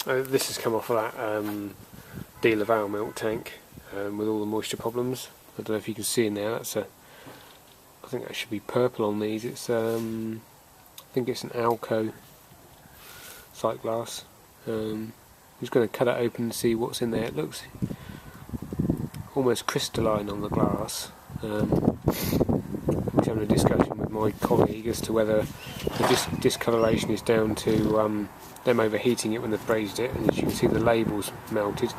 This has come off of that Deal of Ale milk tank with all the moisture problems. I don't know if you can see in there. I think that should be purple on these. It's I think it's an Alco Sightglass. I'm just going to cut it open and see what's in there. It looks almost crystalline on the glass. I was having a discussion with my colleague as to whether the discoloration is down to them overheating it when they've brazed it, and as you can see the label's melted.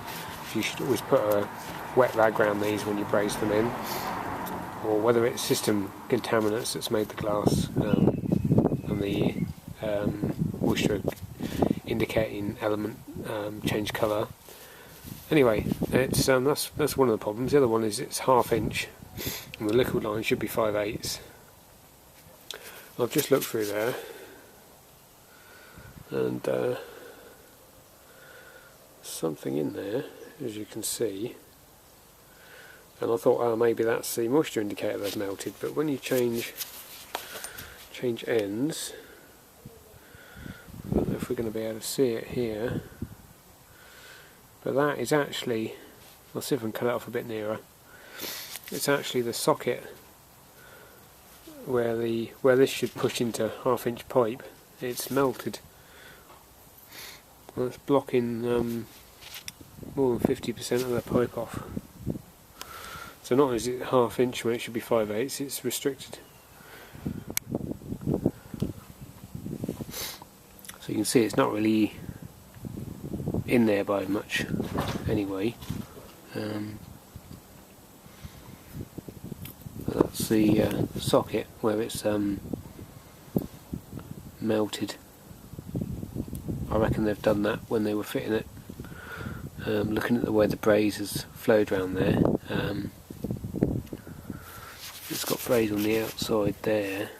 You should always put a wet rag around these when you braze them in, or whether it's system contaminants that's made the glass and the moisture indicating element change colour. Anyway, it's that's one of the problems. The other one is it's 1/2 inch, and the liquid line should be 5/8. I've just looked through there, and something in there, as you can see, and I thought, oh, maybe that's the moisture indicator that's melted. But when you change ends, I don't know if we're going to be able to see it here, but that is actually, I'll see if I can cut it off a bit nearer. It's actually the socket where this should push into 1/2 inch pipe. It's melted. Well, it's blocking more than 50% of the pipe off. So not only is it 1/2 inch when it should be 5/8, it's restricted. So you can see it's not really in there by much anyway. That's the socket where it's melted. I reckon they've done that when they were fitting it. Looking at the way the braze has flowed around there, it's got braze on the outside there.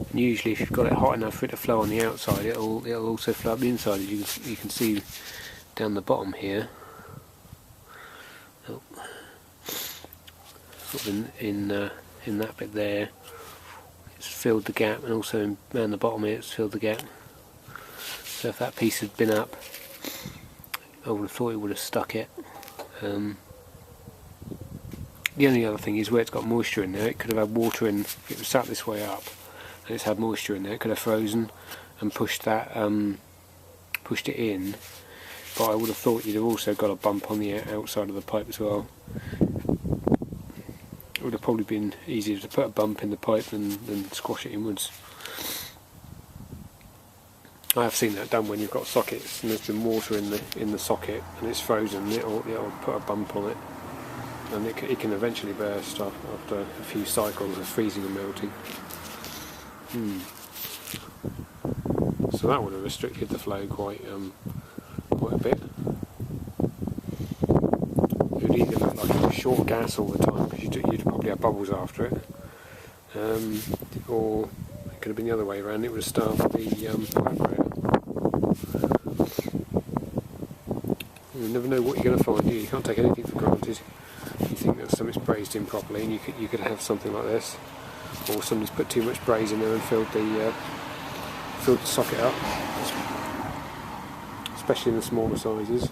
And usually if you've got it hot enough for it to flow on the outside, it'll also flow up the inside, as you can see down the bottom here. Oh. Sort of in that bit there, it's filled the gap, and also around the bottom here it's filled the gap. So if that piece had been up, I would have thought it would have stuck it. The only other thing is where it's got moisture in there, it could have had water in. If it was sat this way up and it's had moisture in there, it could have frozen and pushed it in. But I would have thought you'd have also got a bump on the outside of the pipe as well. It would have probably been easier to put a bump in the pipe than squash it inwards. I have seen that done when you've got sockets and there's been water in the socket and it's frozen. It'll put a bump on it, and it can eventually burst after a few cycles of freezing and melting. So that would have restricted the flow quite a bit. It would either look like it was short gas all the time, because you'd probably have bubbles after it, or it could have been the other way around. It would have starved the evaporator. You never know what you're going to find. You can't take anything for granted. You think that something's brazed in properly, and you could have something like this, or somebody's put too much braze in there and filled the socket up, especially in the smaller sizes.